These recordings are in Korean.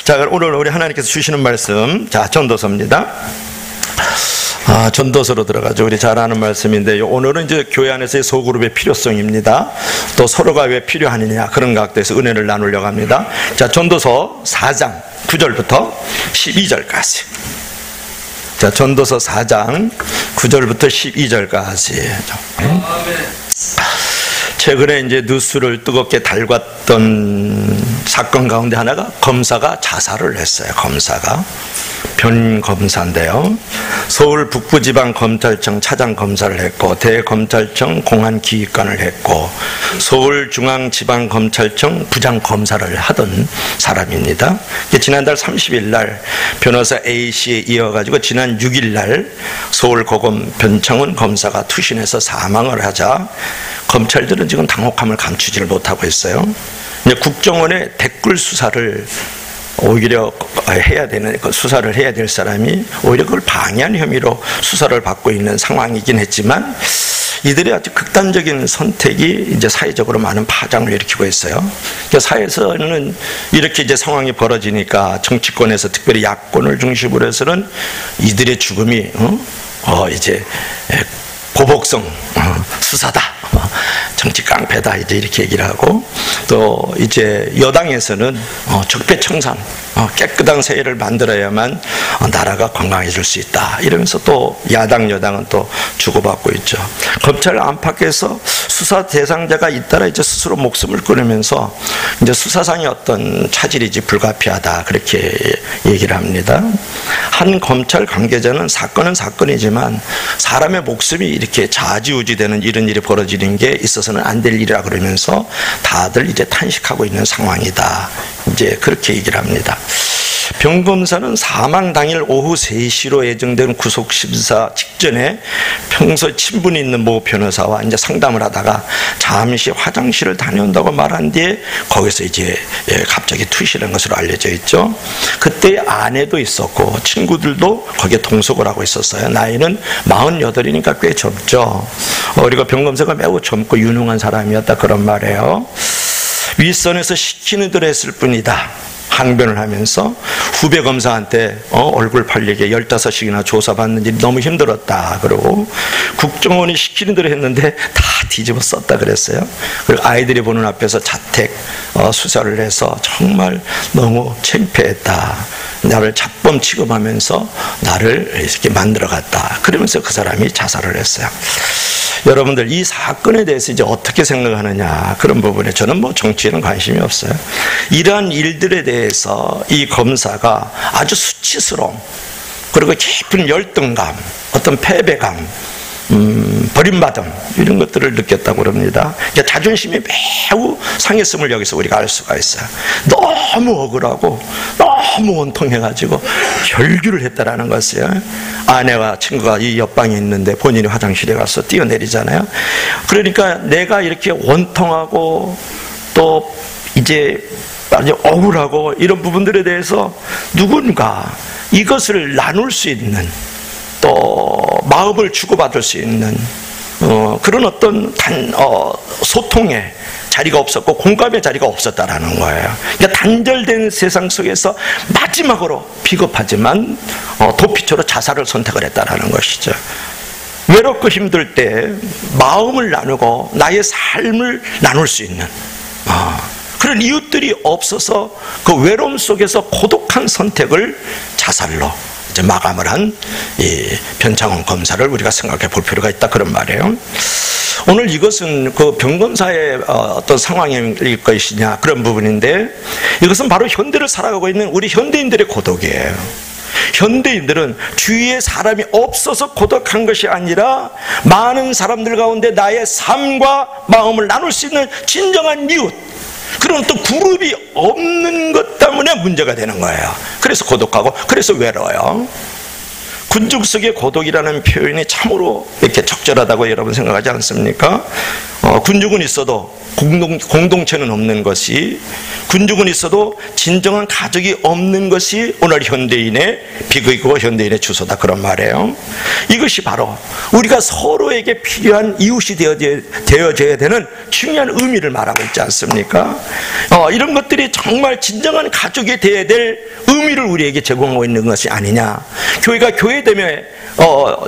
자, 오늘 우리 하나님께서 주시는 말씀, 자, 전도서입니다. 전도서로 들어가죠. 우리 잘 아는 말씀인데, 오늘은 이제 교회 안에서의 소그룹의 필요성입니다. 또 서로가 왜 필요하느냐, 그런 각도에서 은혜를 나누려고 합니다. 자, 전도서 4장 9절부터 12절까지. 자, 전도서 4장 9절부터 12절까지. 최근에 이제 뉴스를 뜨겁게 달궜던 사건 가운데 하나가 검사가 자살을 했어요. 검사가 변 검사인데요. 서울 북부지방검찰청 차장검사를 했고, 대검찰청 공안기획관을 했고, 서울중앙지방검찰청 부장검사를 하던 사람입니다. 지난달 30일 날 변호사 A씨에 이어가지고 지난 6일 날 서울고검 변창훈 검사가 투신해서 사망을 하자 검찰들은 지금 당혹함을 감추지를 못하고 있어요. 국정원의 댓글 수사를 오히려 해야 되는, 수사를 해야 될 사람이 오히려 그걸 방해한 혐의로 수사를 받고 있는 상황이긴 했지만, 이들의 아주 극단적인 선택이 이제 사회적으로 많은 파장을 일으키고 있어요. 그러니까 사회에서는 이렇게 이제 상황이 벌어지니까 정치권에서 특별히 야권을 중심으로 해서는 이들의 죽음이 이제 보복성 수사다, 정치 깡패다, 이제 이렇게 얘기를 하고, 또 이제 여당에서는 적폐청산, 깨끗한 사회를 만들어야만 나라가 건강해질 수 있다, 이러면서 또 야당 여당은 또 주고받고 있죠. 검찰 안팎에서 수사 대상자가 잇따라 이제 스스로 목숨을 끊으면서 이제 수사상의 어떤 차질이지 불가피하다, 그렇게 얘기를 합니다. 한 검찰 관계자는 사건은 사건이지만 사람의 목숨이 이렇게 좌지우지되는 이런 일이 벌어지는 게 있어서는 안 될 일이라 그러면서 다들 이제 탄식하고 있는 상황이다, 이제 그렇게 얘기를 합니다. 변 검사는 사망 당일 오후 3시로 예정된 구속심사 직전에 평소 친분이 있는 모 변호사와 이제 상담을 하다가 잠시 화장실을 다녀온다고 말한 뒤에 거기서 이제 갑자기 투실한 것으로 알려져 있죠. 그때 아내도 있었고 친구들도 거기에 동석을 하고 있었어요. 나이는 48이니까 꽤 젊죠. 그리고 변 검사가 매우 젊고 유능한 사람이었다, 그런 말이에요. 윗선에서 시키는 대로 했을 뿐이다, 항변을 하면서 후배 검사한테 얼굴 팔리게 15씩이나 조사받는 일이 너무 힘들었다, 그러고 국정원이 시키는 대로 했는데 다 뒤집어 썼다 그랬어요. 그리고 아이들이 보는 앞에서 자택 수사를 해서 정말 너무 창피했다, 나를 잡범 취급하면서 나를 이렇게 만들어갔다, 그러면서 그 사람이 자살을 했어요. 여러분들, 이 사건에 대해서 이제 어떻게 생각하느냐, 그런 부분에 저는 뭐 정치에는 관심이 없어요. 이러한 일들에 대해서 이 검사가 아주 수치스러움, 그리고 깊은 열등감, 어떤 패배감, 버림받음, 이런 것들을 느꼈다고 그럽니다. 그러니까 자존심이 매우 상했음을 여기서 우리가 알 수가 있어요. 너무 억울하고 너무 원통해가지고 결규를 했다라는 것이에요. 아내와 친구가 이 옆방에 있는데 본인이 화장실에 가서 뛰어내리잖아요. 그러니까 내가 이렇게 원통하고 또 이제 아주 억울하고 이런 부분들에 대해서 누군가 이것을 나눌 수 있는, 또 마음을 주고받을 수 있는 그런 어떤 소통의 자리가 없었고 공감의 자리가 없었다라는 거예요. 그러니까 단절된 세상 속에서 마지막으로 비겁하지만 도피처로 자살을 선택을 했다라는 것이죠. 외롭고 힘들 때 마음을 나누고 나의 삶을 나눌 수 있는 그런 이웃들이 없어서 그 외로움 속에서 고독한 선택을 자살로 이제 마감을 한 이 변창훈 검사를 우리가 생각해 볼 필요가 있다, 그런 말이에요. 오늘 이것은 그 변 검사의 어떤 상황일 것이냐, 그런 부분인데, 이것은 바로 현대를 살아가고 있는 우리 현대인들의 고독이에요. 현대인들은 주위에 사람이 없어서 고독한 것이 아니라 많은 사람들 가운데 나의 삶과 마음을 나눌 수 있는 진정한 이웃, 그런 또 그룹이 없는 것 때문에 문제가 되는 거예요. 그래서 고독하고, 그래서 외로워요. 군중 속의 고독이라는 표현이 참으로 이렇게 적절하다고 여러분 생각하지 않습니까? 군중은 있어도 공동체는 없는 것이, 군중은 있어도 진정한 가족이 없는 것이 오늘 현대인의 비극이고 현대인의 주소다, 그런 말이에요. 이것이 바로 우리가 서로에게 필요한 이웃이 되어져야 되는 중요한 의미를 말하고 있지 않습니까? 이런 것들이 정말 진정한 가족이 되어야 될 의미를 우리에게 제공하고 있는 것이 아니냐. 교회가 교회됨의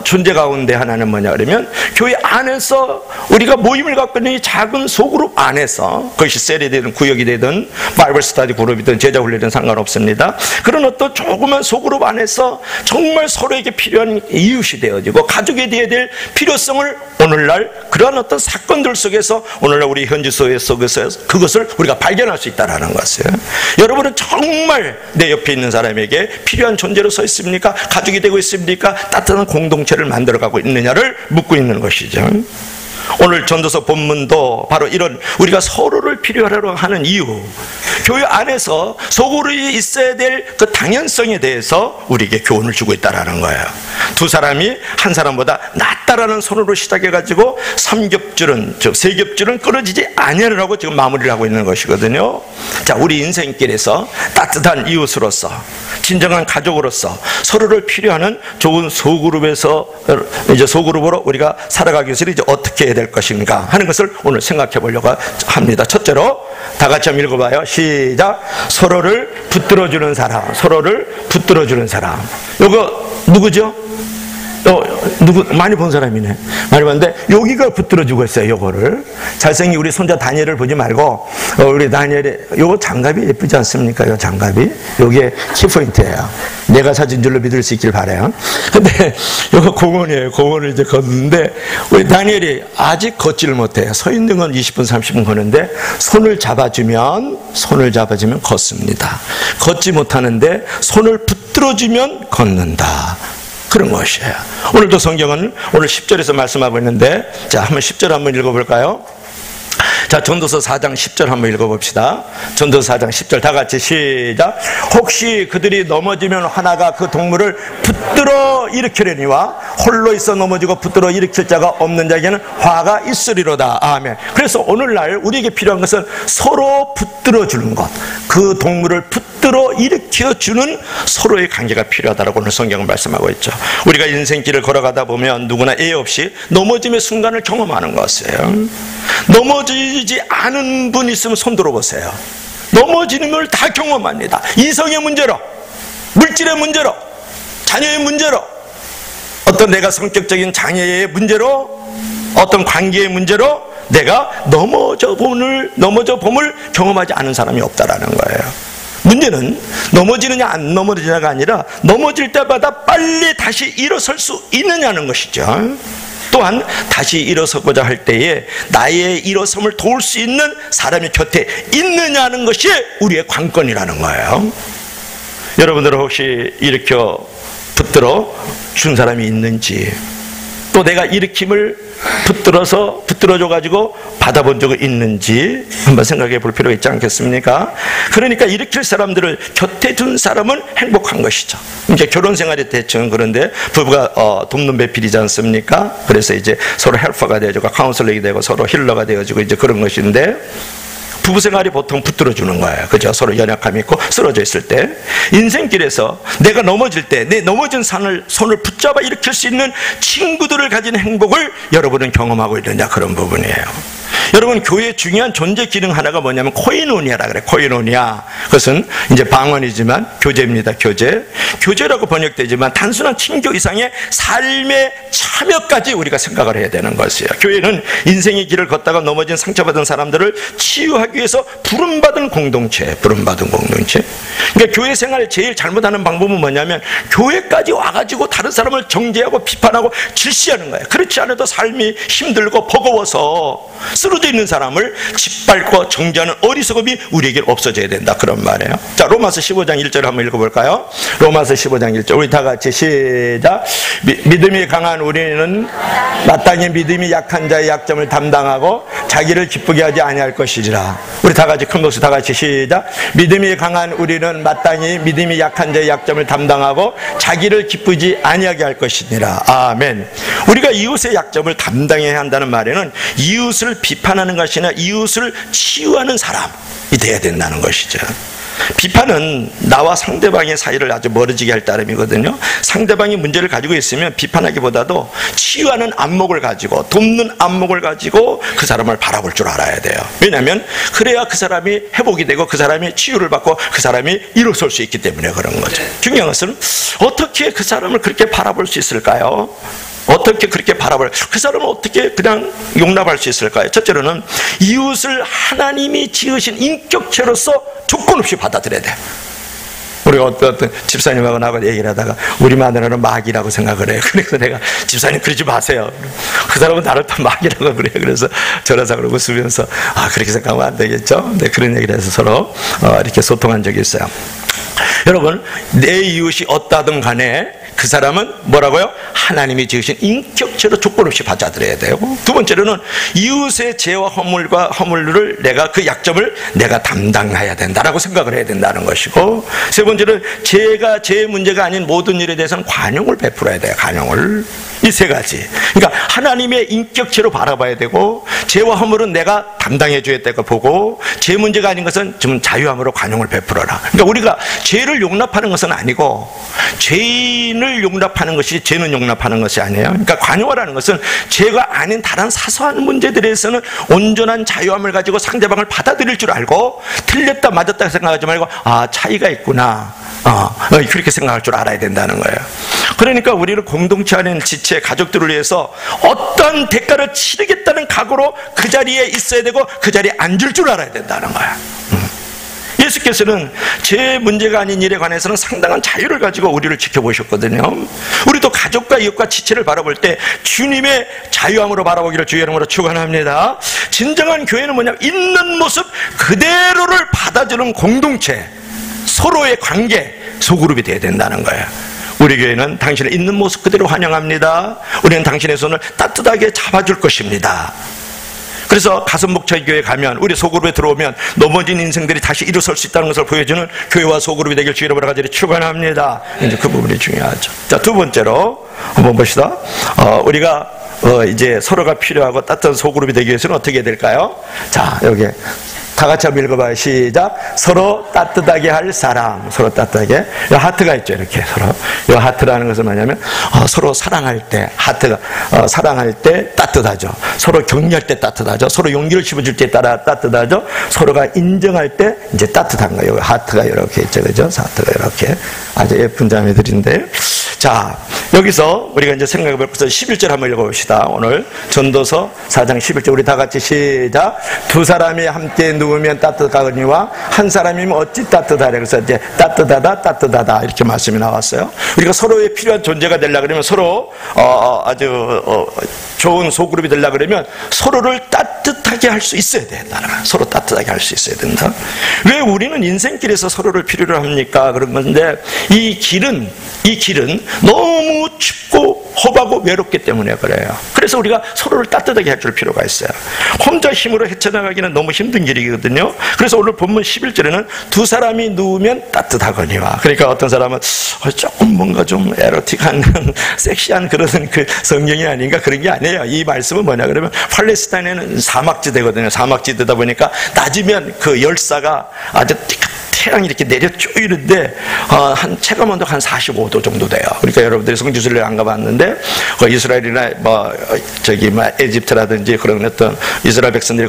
존재 가운데 하나는 뭐냐 그러면, 교회 안에서 우리가 모임을 갖고 있는 이 작은 소그룹 안에서, 그것이 셀이 되든 구역이 되든 바이블 스터디 그룹이든 제자 훈련이든 상관없습니다. 그런 어떤 조그만 소그룹 안에서 정말 서로에게 필요한 이웃이 되어지고 가족이 되어야 될 필요성을 오늘날 그러한 어떤 사건들 속에서 오늘날 우리 현지 사회 속에서 그것을 우리가 발견할 수 있다는 것이에요. 여러분은 정말 내 옆에 있는 사람에게 필요한 존재로 서 있습니까? 가족이 되고 있습니까? 따뜻한 공동체를 만들어가고 있느냐를 묻고 있는 것이죠. 오늘 전도서 본문도 바로 이런 우리가 서로를 필요로 하는 이유, 교회 안에서 소그룹이 있어야 될 그 당연성에 대해서 우리에게 교훈을 주고 있다는 거예요. 두 사람이 한 사람보다 낫다라는 손으로 시작해가지고 3겹줄은, 즉 3겹줄은 끊어지지 아니하라고 지금 마무리를 하고 있는 것이거든요. 자, 우리 인생길에서 따뜻한 이웃으로서, 진정한 가족으로서 서로를 필요하는 좋은 소그룹에서 이제 소그룹으로 우리가 살아가기 위해서 이제 어떻게 해야 될 것인가 하는 것을 오늘 생각해 보려고 합니다. 첫째로 다 같이 한번 읽어봐요. 시작. 서로를 붙들어주는 사람, 서로를 붙들어주는 사람. 이거 누구죠? 누구 많이 본 사람이네. 많이 봤는데 여기가 붙들어주고 있어요. 요거를 잘생긴 우리 손자 다니엘을 보지 말고 우리 다니엘이 요거 장갑이 예쁘지 않습니까? 요 장갑이 요게 키포인트예요. 내가 사진 줄로 믿을 수 있길 바라요. 근데 요거 공원이에요. 공원을 이제 걷는데 우리 다니엘이 아직 걷지를 못해요. 서 있는 건 20분 30분 걷는데 손을 잡아주면 걷습니다. 걷지 못하는데 손을 붙들어주면 걷는다. 그런 것이에요. 오늘도 성경은 오늘 10절에서 말씀하고 있는데, 자, 한번 10절 한번 읽어볼까요? 자, 전도서 4장 10절 한번 읽어봅시다. 전도서 4장 10절 다 같이 시작. 혹시 그들이 넘어지면 하나가 그 동물을 붙들어 일으키려니와 홀로 있어 넘어지고 붙들어 일으킬 자가 없는 자에게는 화가 있으리로다. 아멘. 그래서 오늘날 우리에게 필요한 것은 서로 붙들어 주는 것, 그 동물을 붙들어 일으켜 주는 서로의 관계가 필요하다라고 오늘 성경은 말씀하고 있죠. 우리가 인생길을 걸어가다 보면 누구나 예 없이 넘어짐의 순간을 경험하는 것이에요. 넘어지지 않은 분 있으면 손 들어보세요. 넘어지는 걸 다 경험합니다. 이성의 문제로, 물질의 문제로, 자녀의 문제로, 어떤 내가 성격적인 장애의 문제로, 어떤 관계의 문제로 내가 넘어져 봄을 경험하지 않은 사람이 없다라는 거예요. 문제는 넘어지느냐 안 넘어지느냐가 아니라 넘어질 때마다 빨리 다시 일어설 수 있느냐는 것이죠. 또한 다시 일어서고자 할 때에 나의 일어섬을 도울 수 있는 사람이 곁에 있느냐는 것이 우리의 관건이라는 거예요. 여러분들은 혹시 일으켜 붙들어 준 사람이 있는지, 또 내가 일으킴을 붙들어줘가지고 받아본 적이 있는지 한번 생각해 볼 필요가 있지 않겠습니까? 그러니까 일으킬 사람들을 곁에 둔 사람은 행복한 것이죠. 이제 결혼 생활이 대충 그런데 부부가 돕는 배필이지 않습니까? 그래서 이제 서로 헬퍼가 되어지고 카운슬링이 되고 서로 힐러가 되어지고 이제 그런 것인데, 부부 생활이 보통 붙들어주는 거예요. 그죠? 서로 연약함이 있고 쓰러져 있을 때, 인생길에서 내가 넘어질 때 내 넘어진 손을 붙잡아 일으킬 수 있는 친구들을 가진 행복을 여러분은 경험하고 있느냐, 그런 부분이에요. 여러분, 교회의 중요한 존재 기능 하나가 뭐냐면 코이노니아라 그래. 코이노니아. 그것은 이제 방언이지만 교제입니다. 교제라고 번역되지만 단순한 친교 이상의 삶의 참여까지 우리가 생각을 해야 되는 것이에요. 교회는 인생의 길을 걷다가 넘어진 상처받은 사람들을 치유하기 위해서 부름받은 공동체. 그러니까 교회 생활을 제일 잘못하는 방법은 뭐냐면 교회까지 와가지고 다른 사람을 정죄하고 비판하고 질시하는 거예요. 그렇지 않아도 삶이 힘들고 버거워서 쓰러져 있는 사람을 짓밟고 정죄하는 어리석음이 우리에게 없어져야 된다, 그런 말이에요. 자, 로마서 15장 1절 한번 읽어볼까요? 로마서 로마서 15장 1절 우리 다 같이 시작. 믿음이 강한 우리는 마땅히 믿음이 약한 자의 약점을 담당하고 자기를 기쁘게 하지 아니할 것이리라. 우리 다 같이 큰 목소리 다 같이 시작. 믿음이 강한 우리는 마땅히 믿음이 약한 자의 약점을 담당하고 자기를 기쁘지 아니하게 할 것이니라. 아멘. 우리가 이웃의 약점을 담당해야 한다는 말에는 이웃을 비판하는 것이 아니라 이웃을 치유하는 사람이 돼야 된다는 것이죠. 비판은 나와 상대방의 사이를 아주 멀어지게 할 따름이거든요. 상대방이 문제를 가지고 있으면 비판하기보다도 치유하는 안목을 가지고 돕는 안목을 가지고 그 사람을 바라볼 줄 알아야 돼요. 왜냐하면 그래야 그 사람이 회복이 되고 그 사람이 치유를 받고 그 사람이 일어설 수 있기 때문에 그런 거죠. 중요한 것은 어떻게 그 사람을 그렇게 바라볼 수 있을까요? 어떻게 그렇게 그 사람은 어떻게 그냥 용납할 수 있을까요? 첫째로는 이웃을 하나님이 지으신 인격체로서 조건 없이 받아들여야 돼요. 우리가 어떤 집사님하고 나하고 얘기를 하다가 우리 마누라는 마귀라고 생각을 해요. 그래서 내가 집사님 그러지 마세요. 그 사람은 나를 또 마귀라고 그래요. 그래서 저러자 그러고 쓰면서 그렇게 생각하면 안 되겠죠. 네, 그런 얘기를 해서 서로 이렇게 소통한 적이 있어요. 여러분, 내 이웃이 어떠든 간에 그 사람은 뭐라고요? 하나님이 지으신 인격체로 조건 없이 받아들여야 돼요. 두 번째로는 이웃의 죄와 허물을 내가 그 약점을 내가 담당해야 된다라고 생각을 해야 된다는 것이고, 세 번째는 제 문제가 아닌 모든 일에 대해서는 관용을 베풀어야 돼요. 관용을. 이 세 가지. 그러니까 하나님의 인격체로 바라봐야 되고, 죄와 허물은 내가 담당해 줘야 되고 보고, 제 문제가 아닌 것은 좀 자유함으로 관용을 베풀어라. 그러니까 우리가 죄를 용납하는 것은 아니고 죄인을 용납하는 것이 죄는 용납하는 것이 아니에요. 그러니까 관용하라는 것은 죄가 아닌 다른 사소한 문제들에서는 온전한 자유함을 가지고 상대방을 받아들일 줄 알고, 틀렸다 맞았다 생각하지 말고 차이가 있구나, 그렇게 생각할 줄 알아야 된다는 거예요. 그러니까 우리는 공동체 안에 지체 가족들을 위해서 어떤 대가를 치르겠다는 각오로 그 자리에 있어야 되고 그 자리에 앉을 줄 알아야 된다는 거야. 예수께서는 제 문제가 아닌 일에 관해서는 상당한 자유를 가지고 우리를 지켜보셨거든요. 우리도 가족과 이웃과 지체를 바라볼 때 주님의 자유함으로 바라보기를 주의 이름으로 축원합니다. 진정한 교회는 뭐냐면 있는 모습 그대로를 받아주는 공동체, 서로의 관계, 소그룹이 되어야 된다는 거예요. 우리 교회는 당신의 있는 모습 그대로 환영합니다. 우리는 당신의 손을 따뜻하게 잡아줄 것입니다. 그래서 가슴목자교회 가면, 우리 소그룹에 들어오면 넘어진 인생들이 다시 일어설 수 있다는 것을 보여주는 교회와 소그룹이 되길 주의 이름으로 간절히 축원합니다. 이제 그 부분이 중요하죠. 자, 두 번째로 한번 봅시다. 우리가 이제 서로가 필요하고 따뜻한 소그룹이 되기 위해서는 어떻게 해야 될까요? 자, 여기 다 같이 한번 읽어봐요. 시작. 서로 따뜻하게 할 사람. 서로 따뜻하게. 이 하트가 있죠. 이렇게 서로. 이 하트라는 것은 뭐냐면 서로 사랑할 때, 하트가 사랑할 때 따뜻하죠. 서로 격려할 때 따뜻하죠. 서로 용기를 심어줄 때 따라 따뜻하죠. 서로가 인정할 때 이제 따뜻한 거예요. 하트가 이렇게 있죠. 그죠? 하트가 이렇게. 아주 예쁜 자매들인데. 자, 여기서 우리가 이제 생각해볼 것은 11절 한번 읽어봅시다. 오늘 전도서 4장 11절 우리 다 같이 시작. 두 사람이 함께 누우면 따뜻하거니와 한 사람이면 어찌 따뜻하래. 그래서 이제 따뜻하다 이렇게 말씀이 나왔어요. 우리가 서로의 필요한 존재가 되려고 그러면, 서로 아주 좋은 소그룹이 되려고 그러면 서로를 따뜻하게 할 수 있어야 된다. 서로 따뜻하게 할 수 있어야 된다. 왜 우리는 인생길에서 서로를 필요로 합니까? 그런 건데, 이 길은 너무 춥고 험하고 외롭기 때문에 그래요. 그래서 우리가 서로를 따뜻하게 해줄 필요가 있어요. 혼자 힘으로 헤쳐나가기는 너무 힘든 길이거든요. 그래서 오늘 본문 11절에는 두 사람이 누우면 따뜻하거니와. 그러니까 어떤 사람은 조금 뭔가 좀 에로틱한 섹시한 그런 그 성경이 아닌가, 그런 게 아니에요. 이 말씀은 뭐냐 그러면, 팔레스타인에는 사막지대거든요. 사막지대다 보니까 낮이면 그 열사가 아주 태양이 이렇게 내려 쪼이는데 한 체감 온도가 한 45도 정도 돼요. 그러니까 여러분들이 성지순례 안 가봤는데 이스라엘이나 에집트라든지 그런 어떤 이스라엘 백성들이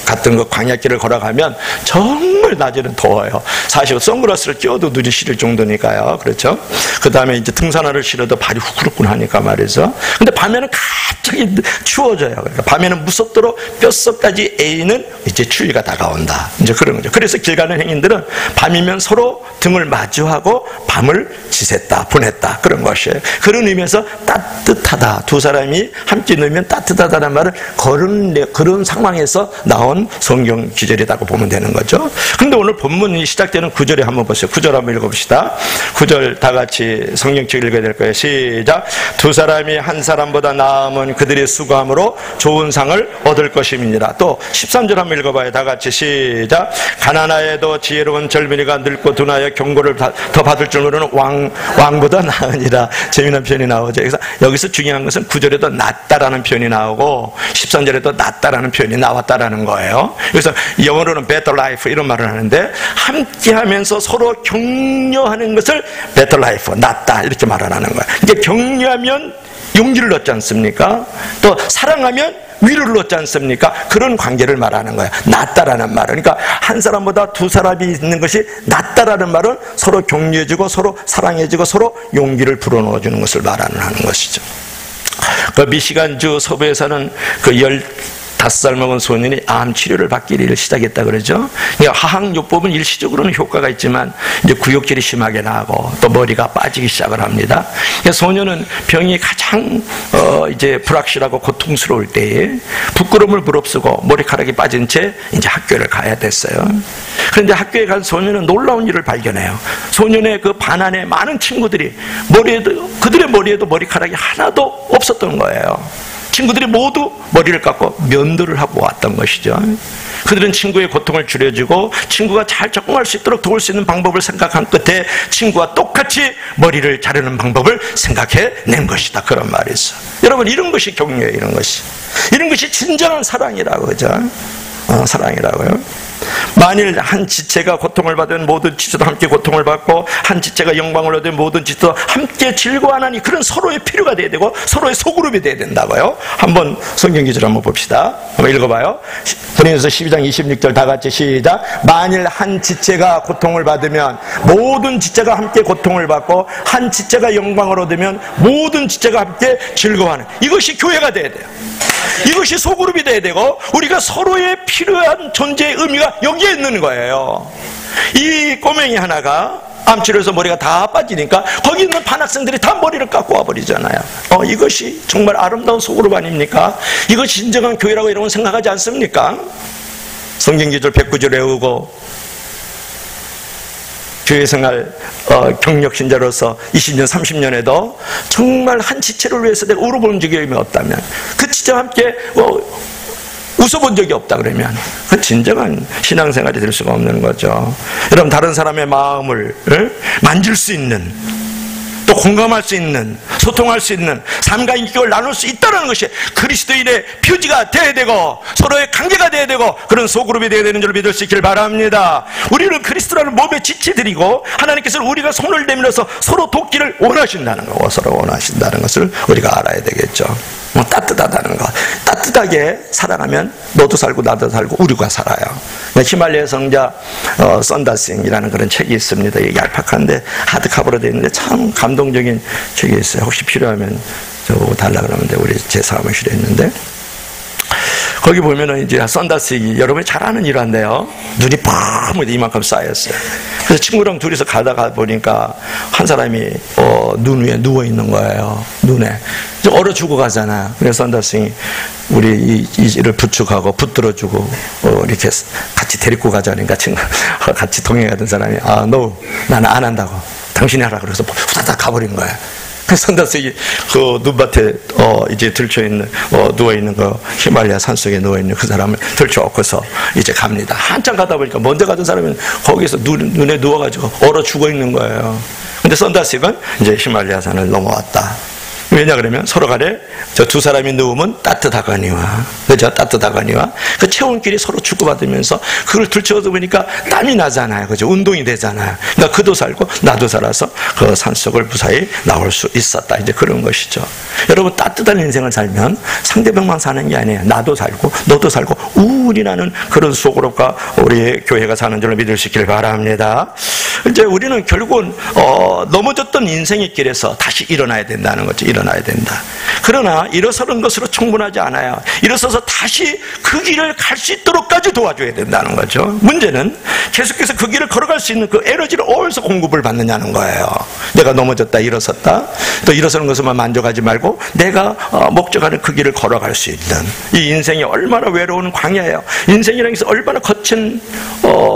갔던 그 광야길을 걸어가면 정말 낮에는 더워요. 사실 선글라스를 끼워도 눈이 시릴 정도니까요. 그렇죠? 그 다음에 이제 등산화를 신어도 발이 후끈후끈하니까 말이죠. 근데 밤에는 갑자기 추워져요. 그러니까 밤에는 무섭도록 뼛속까지 에이는 이제 추위가 다가온다. 이제 그런 거죠. 그래서 길 가는 행인들 사람들은 밤이면 서로 등을 마주하고 밤을 지샜다, 보냈다, 그런 것이에요. 그런 의미에서 따뜻하다, 두 사람이 함께 누우면 따뜻하다는 말은 그런 상황에서 나온 성경 기절이라고 보면 되는 거죠. 그런데 오늘 본문이 시작되는 9절에 한번 보세요. 9절 한번 읽어봅시다. 9절 다 같이 성경책 읽어야 될 거예요. 시작. 두 사람이 한 사람보다 나음은 그들의 수고함으로 좋은 상을 얻을 것임이니라. 또 13절 한번 읽어봐요. 다 같이 시작. 가난하여도 지혜로운 젊은이가 늙고 둔하여 경고를 더 받을 줄 모르는 왕보다 나으니라. 재미난 표현이 나오죠. 그래서 여기서 중요한 것은 9절에도 낫다라는 표현이 나오고 13절에도 낫다라는 표현이 나왔다라는 거예요. 그래서 영어로는 better life 이런 말을 하는데, 함께하면서 서로 격려하는 것을 better life, 낫다 이렇게 말하는 거예요. 이게 격려하면 용기를 얻지 않습니까? 또 사랑하면 위로를 얻지 않습니까? 그런 관계를 말하는 거예요. 낫다라는 말은. 그러니까 한 사람보다 두 사람이 있는 것이 낫다라는 말은 서로 격려해주고 서로 사랑해주고 서로 용기를 불어넣어주는 것을 말하는 것이죠. 그 미시간주 서부에서는 그 15살 먹은 소년이 암 치료를 받기를 시작했다 그러죠. 그러니까 화학요법은 일시적으로는 효과가 있지만 이제 구역질이 심하게 나고 또 머리가 빠지기 시작을 합니다. 그러니까 소년은 병이 가장 이제 불확실하고 고통스러울 때에 부끄러움을 무릅쓰고 머리카락이 빠진 채 이제 학교를 가야 됐어요. 그런데 학교에 간 소년은 놀라운 일을 발견해요. 소년의 그 반 안에 많은 친구들이 그들의 머리에도 머리카락이 하나도 없었던 거예요. 친구들이 모두 머리를 깎고 면도를 하고 왔던 것이죠. 그들은 친구의 고통을 줄여주고 친구가 잘 적응할 수 있도록 도울 수 있는 방법을 생각한 끝에 친구와 똑같이 머리를 자르는 방법을 생각해낸 것이다, 그런 말이 있어. 여러분, 이런 것이 격려예요. 이런 것이 진정한 사랑이라고, 그죠? 사랑이라고요. 만일 한 지체가 고통을 받으면 모든 지체도 함께 고통을 받고, 한 지체가 영광을 얻으면 모든 지체도 함께 즐거워하니, 그런 서로의 필요가 돼야 되고 서로의 소그룹이 돼야 된다고요. 한번 성경 기절 한번 봅시다. 한번 읽어봐요. 고린도서 12장 26절 다 같이 시작. 만일 한 지체가 고통을 받으면 모든 지체가 함께 고통을 받고, 한 지체가 영광을 얻으면 모든 지체가 함께 즐거워하는, 이것이 교회가 돼야 돼요. 이것이 소그룹이 돼야 되고, 우리가 서로의 필요한 존재의 의미가 여기에 있는 거예요. 이 꼬맹이 하나가 암치료해서 머리가 다 빠지니까 거기 있는 반 학생들이 다 머리를 깎고 와버리잖아요. 이것이 정말 아름다운 소그룹 아닙니까? 이것이 진정한 교회라고 여러분 생각하지 않습니까? 성경기절 109절 외우고 교회생활 경력신자로서 20년 30년에도 정말 한 지체를 위해서 내가 울어본 적이 없다면, 그 지체와 함께 웃어본 적이 없다 그러면 그 진정한 신앙생활이 될 수가 없는 거죠. 여러분, 다른 사람의 마음을 만질 수 있는, 또 공감할 수 있는, 소통할 수 있는, 삶과 인격을 나눌 수 있다는 것이 그리스도인의 표지가 돼야 되고 서로의 관계가 돼야 되고 그런 소그룹이 돼야 되는 줄 믿을 수 있길 바랍니다. 우리는 그리스도라는 몸의 지체들이고 하나님께서는 우리가 손을 내밀어서 서로 돕기를 원하신다는 거, 서로 원하신다는 것을 우리가 알아야 되겠죠. 따뜻하다는 것, 따뜻하게 사랑하면 너도 살고 나도 살고 우리가 살아요. 히말라야 성자 썬다싱이라는 그런 책이 있습니다. 이게 얄팍한데 하드카버로 되어 있는데 참 감동적인 책이 있어요. 혹시 필요하면 저 달라 그러면 돼. 우리 제 사무실에 있는데, 거기 보면은 이제 썬다싱이 여러분이 잘 아는 일화인데요, 눈이 뻥 이만큼 쌓였어요. 그래서 친구랑 둘이서 가다가 보니까 한 사람이 눈 위에 누워 있는 거예요. 눈에 얼어 죽어가잖아. 그래서 썬다싱이 우리 이를 부축하고 붙들어주고 이렇게 같이 데리고 가자니까 친구 같이 동행하던 사람이 no, 나는 안 한다고, 당신이 하라. 그래서 후다닥 가버린 거야. 선다스이 그 눈밭에 이제 들쳐있는 누워있는 그 히말라야 산속에 누워있는 그 사람을 들쳐엎고서 이제 갑니다. 한참 가다 보니까 먼저 가던 사람은 거기서 눈에 누워가지고 얼어 죽어있는 거예요. 근데 선다스는 이제 히말라야 산을 넘어왔다. 왜냐 그러면 서로 간에 저 두 사람이 누우면 따뜻하거니와, 그죠? 따뜻하거니와 그 체온끼리 서로 주고받으면서 그걸 들쳐서 보니까 땀이 나잖아요, 그죠? 운동이 되잖아요. 그러니까 그도 살고 나도 살아서 그 산속을 무사히 나올 수 있었다, 이제 그런 것이죠. 여러분, 따뜻한 인생을 살면 상대방만 사는 게 아니에요. 나도 살고 너도 살고 우리라는 그런 소그룹과 우리 교회가 사는 줄로 믿을 수 있기를 바랍니다. 이제 우리는 결국은 넘어졌던 인생의 길에서 다시 일어나야 된다는 거죠. 일어나야 된다. 그러나 일어서는 것으로 충분하지 않아요. 일어서서 다시 그 길을 갈 수 있도록까지 도와줘야 된다는 거죠. 문제는 계속해서 그 길을 걸어갈 수 있는 그 에너지를 어디서 공급을 받느냐는 거예요. 내가 넘어졌다 일어섰다 또 일어서는 것으로만 만족하지 말고 내가 목적하는 그 길을 걸어갈 수 있는, 이 인생이 얼마나 외로운 광야예요. 인생이라는 것은 얼마나 거친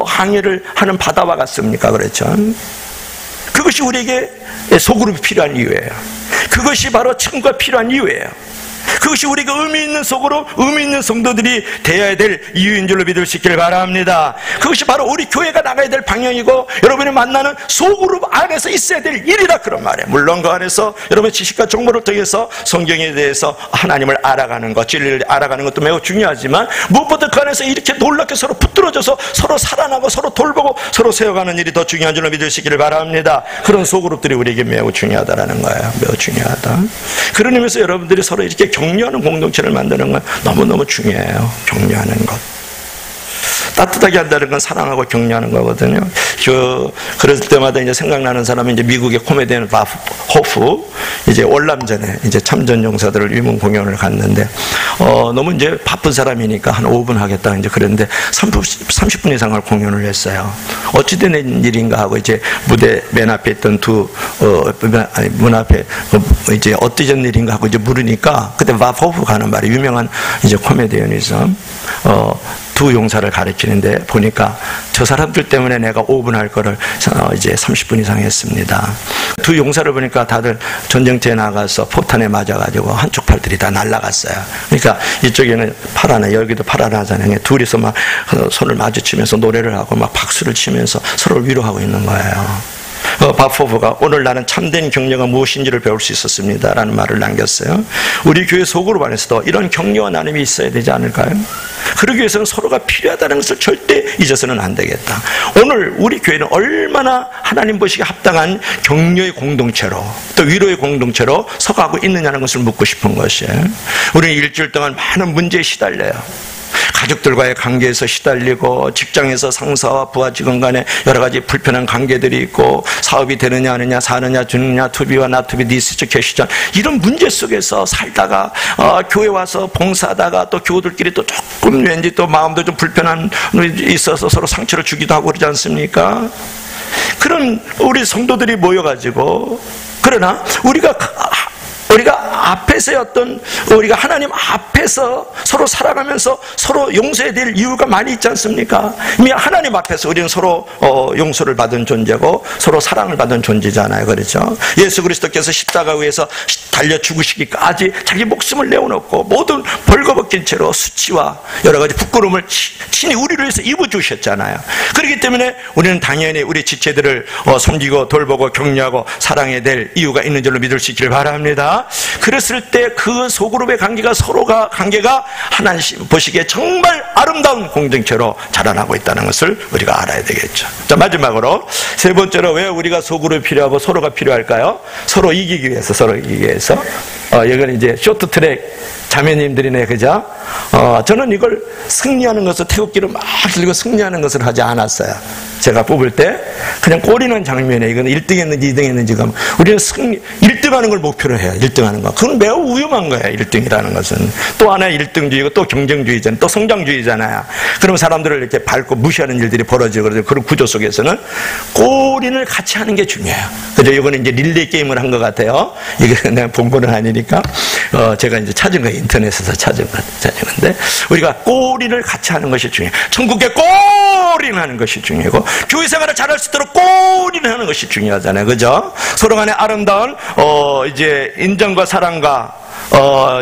항해를 하는 바다와 같습니까? 그렇죠. 그것이 우리에게 소그룹이 필요한 이유예요. 그것이 바로 친구가 필요한 이유예요. 그것이 우리가 의미 있는 속으로 의미 있는 성도들이 되어야 될 이유인 줄로 믿을 수 있기를 바랍니다. 그것이 바로 우리 교회가 나가야 될 방향이고 여러분이 만나는 소그룹 안에서 있어야 될 일이다, 그런 말이에요. 물론 그 안에서 여러분의 지식과 정보를 통해서 성경에 대해서 하나님을 알아가는 것, 진리를 알아가는 것도 매우 중요하지만 무엇보다 그 안에서 이렇게 놀랍게 서로 붙들어져서 서로 살아나고 서로 돌보고 서로 세워가는 일이 더 중요한 줄로 믿을 수 있기를 바랍니다. 그런 소그룹들이 우리에게 매우 중요하다라는 거예요. 매우 중요하다. 그런 의미에서 여러분들이 서로 이렇게 격려하는 공동체를 만드는 건 너무너무 중요해요. 격려하는 것. 따뜻하게 한다는 건 사랑하고 격려하는 거거든요. 그럴 때마다 이제 생각나는 사람이 이제 미국의 코미디언 밥 호프, 이제 월남전에 이제 참전 용사들을 위문 공연을 갔는데, 너무 이제 바쁜 사람이니까 한 5분 하겠다 이제 그랬는데 30분 이상을 공연을 했어요. 어찌된 일인가 하고 이제 무대 맨 앞에 있던 문 앞에 이제 어찌된 일인가 하고 이제 물으니까 그때 밥 호프가 하는 말이, 유명한 이제 코미디언이죠. 두 용사를 가르치는데 보니까 저 사람들 때문에 내가 5분 할 거를 이제 30분 이상 했습니다. 두 용사를 보니까 다들 전쟁터에 나가서 포탄에 맞아가지고 한쪽 팔들이 다 날아갔어요. 그러니까 이쪽에는 팔 하나, 여기도 팔 하나 하잖아요. 둘이서 막 손을 마주치면서 노래를 하고 막 박수를 치면서 서로를 위로하고 있는 거예요. 바포브가 오늘 나는 참된 격려가 무엇인지를 배울 수 있었습니다 라는 말을 남겼어요. 우리 교회 소그룹 안에서도 이런 격려와 나눔이 있어야 되지 않을까요? 그러기 위해서는 서로가 필요하다는 것을 절대 잊어서는 안 되겠다. 오늘 우리 교회는 얼마나 하나님 보시기에 합당한 격려의 공동체로 또 위로의 공동체로 서가고 있느냐는 것을 묻고 싶은 것이에요. 우리는 일주일 동안 많은 문제에 시달려요. 가족들과의 관계에서 시달리고, 직장에서 상사와 부하 직원 간에 여러 가지 불편한 관계들이 있고, 사업이 되느냐 안 되느냐, 사느냐 주느냐, 투비와 나투비, 니스처 캐시전, 이런 문제 속에서 살다가 교회 와서 봉사하다가 또 교우들끼리 또 조금 왠지 또 마음도 좀 불편한 있어서 서로 상처를 주기도 하고 그러지 않습니까? 그런 우리 성도들이 모여가지고, 그러나 우리가 앞에서의 우리가 하나님 앞에서 서로 살아가면서 서로 용서해야 될 이유가 많이 있지 않습니까? 이미 하나님 앞에서 우리는 서로 용서를 받은 존재고 서로 사랑을 받은 존재잖아요. 그렇죠? 예수 그리스도께서 십자가 위에서 달려 죽으시기까지 자기 목숨을 내어놓고 모든 벌거벗긴 채로 수치와 여러 가지 부끄러움을 친히 우리를 위해서 입어주셨잖아요. 그렇기 때문에 우리는 당연히 우리 지체들을 섬기고 돌보고 격려하고 사랑해야 될 이유가 있는 줄로 믿을 수 있기를 바랍니다. 그랬을 때 그 소그룹의 관계가 하나님 보시기에 정말 아름다운 공동체로 자라나고 있다는 것을 우리가 알아야 되겠죠. 자, 마지막으로 세 번째로 왜 우리가 소그룹이 필요하고 서로가 필요할까요? 서로 이기기 위해서. 이건 이제 쇼트트랙 자매님들이네, 그죠? 저는 이걸 승리하는 것을 태극기를 막 들고 승리하는 것을 하지 않았어요. 제가 뽑을 때 그냥 꼬리는 장면에 이건 1등 했는지 2등 했는지 우리는 1등하는 걸 목표로 해요. 1등하는 거. 그건 매우 위험한 거예요. 1등이라는 것은. 또 하나의 1등주의고 또 경쟁주의잖아요. 또 성장주의잖아요. 그럼 사람들을 이렇게 밟고 무시하는 일들이 벌어지고 그런 구조 속에서는 꼬리를 같이 하는 게 중요해요. 그죠? 이거는 이제 릴레이 게임을 한 것 같아요. 이게 내가 본 거는 아니니까 제가 이제 찾은 거예요. 인터넷에서 찾은 건데 우리가 꼬리를 같이 하는 것이 중요해요. 천국의 꼬리를 하는 것이 중요하고 교회 생활을 잘할 수 있도록 꼬리를 하는 것이 중요하잖아요. 그죠? 서로 간의 아름다운 이제 인정과 사랑과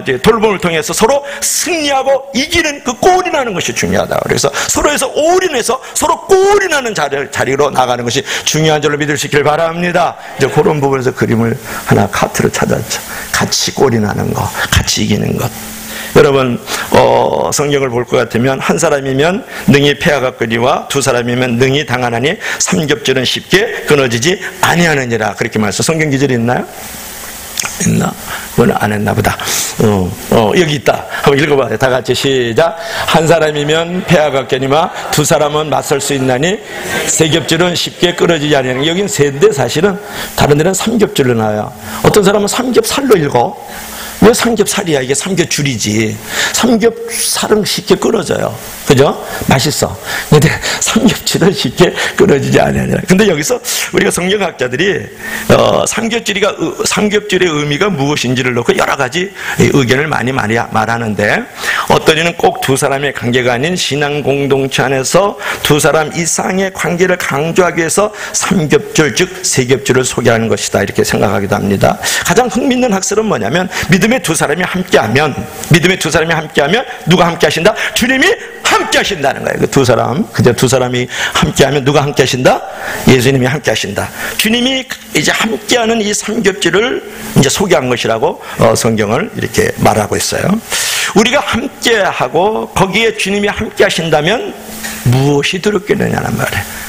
이제 돌봄을 통해서 서로 승리하고 이기는 그 골인하는 것이 중요하다. 그래서 서로에서 올인해서 서로 골인하는 자리로 나가는 것이 중요한 줄로 믿을 수 있기를 바랍니다. 이제 그런 부분에서 그림을 하나 카트로 찾았죠. 같이 골인하는 것, 같이 이기는 것. 여러분 성경을 볼 것 같으면 한 사람이면 능히 패하겠거니와 두 사람이면 능히 당하나니 삼겹살은 쉽게 끊어지지 아니하느니라. 그렇게 말해서 성경 기절이 있나요? 있나? 그건 안 했나 보다. 여기 있다. 한번 읽어봐요. 다 같이 시작. 한 사람이면 폐하가 껴니와 두 사람은 맞설 수 있나니 세 겹줄은 쉽게 끊어지지 않으니. 여긴 세인데 사실은 다른 데는 삼겹줄로 나와요. 어떤 사람은 삼겹살로 읽어. 왜 삼겹살이야? 이게 삼겹줄이지. 삼겹살은 쉽게 끊어져요. 그죠? 맛있어. 근데 삼겹줄은 쉽게 끊어지지 않아요. 근데 여기서 우리가 성경학자들이 삼겹줄의 의미가 무엇인지를 놓고 여러 가지 의견을 많이 말하는데, 어떤 이는 꼭 두 사람의 관계가 아닌 신앙 공동체 안에서 두 사람 이상의 관계를 강조하기 위해서 삼겹줄, 즉 세겹줄을 소개하는 것이다, 이렇게 생각하기도 합니다. 가장 흥미있는 학설은 뭐냐면, 믿음의 두 사람이 함께하면 누가 함께 하신다? 주님이 함께 하신다는 거예요. 그 두 사람, 그저 두 사람이 함께하면 누가 함께 하신다? 예수님이 함께 하신다. 주님이 이제 함께하는 이 삼겹줄을 이제 소개한 것이라고 성경을 이렇게 말하고 있어요. 우리가 함께하고 거기에 주님이 함께 하신다면 무엇이 두렵겠느냐는 말이에요.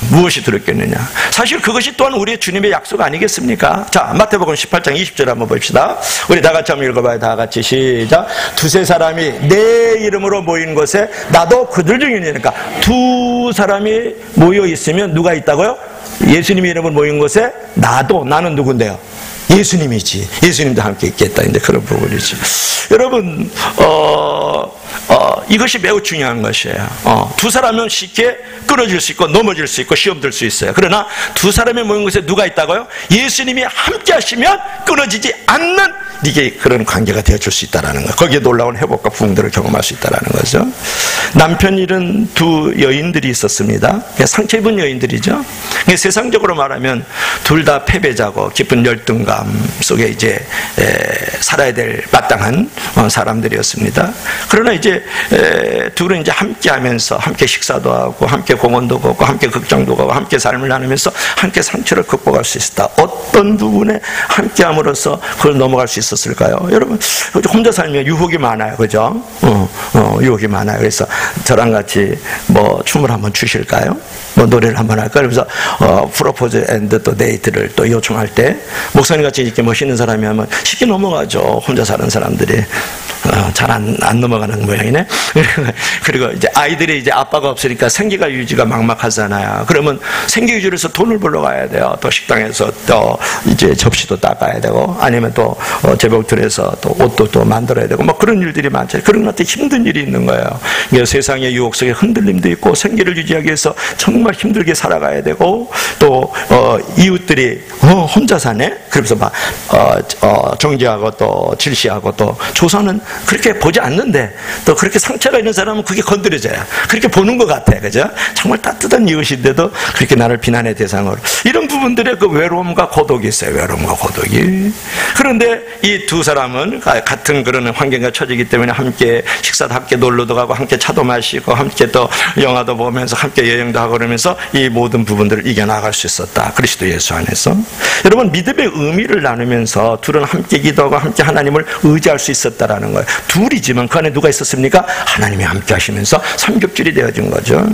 무엇이 두렵겠느냐. 사실 그것이 또한 우리의 주님의 약속 아니겠습니까? 자, 마태복음 18장 20절 한번 봅시다. 우리 다 같이 한번 읽어봐요. 다 같이 시작. 두세 사람이 내 이름으로 모인 곳에 나도 그들 중이니까. 두 사람이 모여 있으면 누가 있다고요? 예수님의 이름으로 모인 곳에 나는 누군데요? 예수님이지. 예수님도 함께 있겠다. 이제 그런 부분이죠. 여러분, 이것이 매우 중요한 것이에요. 두 사람은 쉽게 끊어질 수 있고 넘어질 수 있고 시험 들 수 있어요. 그러나 두 사람이 모인 곳에 누가 있다고요? 예수님이 함께 하시면 끊어지지 않는 이게 그런 관계가 되어줄 수 있다는 거예요. 거기에 놀라운 회복과 부흥들을 경험할 수 있다는 거죠. 남편 잃은 두 여인들이 있었습니다. 상처 입은 여인들이죠. 세상적으로 말하면 둘 다 패배자고 깊은 열등감 속에 이제 살아야 될 마땅한 사람들이었습니다. 그러나 이제 둘은 이제 함께 하면서 함께 식사도 하고 함께 공원도 가고 함께 극장도 가고 함께 삶을 나누면서 함께 상처를 극복할 수 있었다. 어떤 부분에 함께 함으로써 그걸 넘어갈 수 있었을까요? 여러분, 혼자 살면 유혹이 많아요. 그죠? 유혹이 많아요. 그래서 저랑 같이 뭐 춤을 한번 추실까요? 뭐 노래를 한번 할까요? 그래서 프로포즈 앤드 또 데이트를 또 요청할 때 목사님 같이 이렇게 멋있는 사람이 하면 쉽게 넘어가죠. 혼자 사는 사람들이. 잘 안 넘어가는 모양이네. 그리고 이제 아이들이 이제 아빠가 없으니까 생계가 유지가 막막하잖아요. 그러면 생계 유지를 해서 돈을 벌러 가야 돼요. 또 식당에서 또 이제 접시도 닦아야 되고, 아니면 또 재봉틀에서 또 옷도 또 만들어야 되고, 뭐 그런 일들이 많죠. 그런 것도 힘든 일이 있는 거예요. 세상의 유혹 속에 흔들림도 있고, 생계를 유지하기 위해서 정말 힘들게 살아가야 되고, 또 이웃들이 혼자 사네. 그러면서 막 정죄하고 또 질시하고 또 조사는 그렇게 보지 않는데, 또 그렇게 상처가 있는 사람은 그게 건드려져요. 그렇게 보는 것 같아. 그죠? 정말 따뜻한 이웃인데도 그렇게 나를 비난의 대상으로. 이런 부분들의 그 외로움과 고독이 있어요. 외로움과 고독이. 그런데 이 두 사람은 같은 그런 환경과 처지기 때문에 함께 식사도 함께 놀러도 가고 함께 차도 마시고 함께 또 영화도 보면서 함께 여행도 하고 그러면서 이 모든 부분들을 이겨나갈 수 있었다. 그리스도 예수 안에서. 여러분, 믿음의 의미를 나누면서 둘은 함께 기도하고 함께 하나님을 의지할 수 있었다라는 거예요. 둘이지만 그 안에 누가 있었습니까? 하나님이 함께 하시면서 삼겹줄이 되어진 거죠.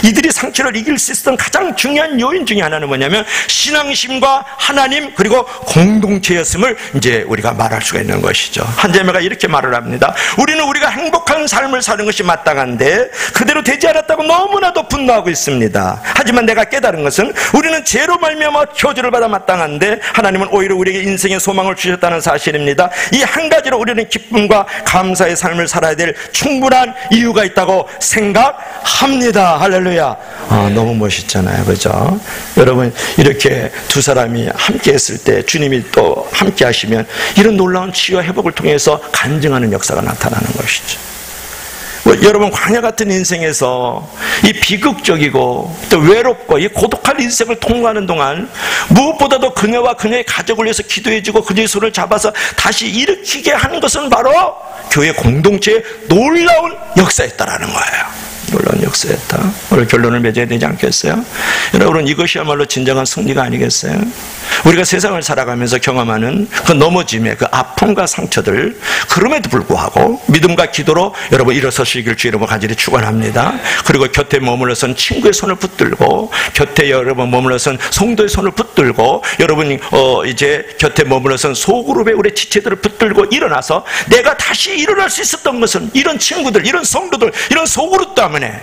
이들이 상처를 이길 수 있었던 가장 중요한 요인 중에 하나는 뭐냐면 신앙심과 하나님 그리고 공동체였음을 이제 우리가 말할 수가 있는 것이죠. 한자매가 이렇게 말을 합니다. 우리는 우리가 행복한 삶을 사는 것이 마땅한데 그대로 되지 않았다고 너무나도 분노하고 있습니다. 하지만 내가 깨달은 것은 우리는 죄로 말미암아 저주를 받아 마땅한데 하나님은 오히려 우리에게 인생의 소망을 주셨다는 사실입니다. 이 한 가지로 우리는 기쁨과 감사의 삶을 살아야 될 충분한 이유가 있다고 생각합니다. 할렐루야. 너무 멋있잖아요. 그죠? 여러분, 이렇게 두 사람이 함께 했을 때 주님이 또 함께 하시면 이런 놀라운 치유와 회복을 통해서 간증하는 역사가 나타나는 것이죠. 여러분, 광야 같은 인생에서 이 비극적이고 또 외롭고 이 고독한 인생을 통과하는 동안 무엇보다도 그녀와 그녀의 가족을 위해서 기도해주고 그녀의 손을 잡아서 다시 일으키게 하는 것은 바로 교회 공동체의 놀라운 역사였다라는 거예요. 놀라운 역사였다. 오늘 결론을 맺어야 되지 않겠어요? 여러분, 이것이야말로 진정한 승리가 아니겠어요? 우리가 세상을 살아가면서 경험하는 그 넘어짐의 그 아픔과 상처들, 그럼에도 불구하고 믿음과 기도로 여러분 일어서시길 주 여러분 간절히 축원합니다. 그리고 곁에 머물러선 친구의 손을 붙들고, 곁에 여러분 머물러선 성도의 손을 붙들고, 여러분 이제 곁에 머물러선 소그룹의 우리 지체들을 붙들고 일어나서 내가 다시 일어날 수 있었던 것은 이런 친구들, 이런 성도들, 이런 소그룹 때문에,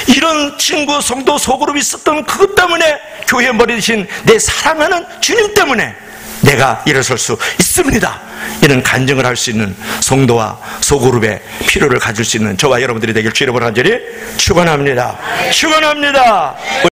이런 친구, 성도, 소그룹이 있었던 그것 때문에, 교회 머리 대신 내 사랑하는 주님 때문에 내가 일어설 수 있습니다. 이런 간증을 할 수 있는 성도와 소그룹의 필요를 가질 수 있는 저와 여러분들이 되길 주 이름으로 간절히 축원합니다. 축원합니다.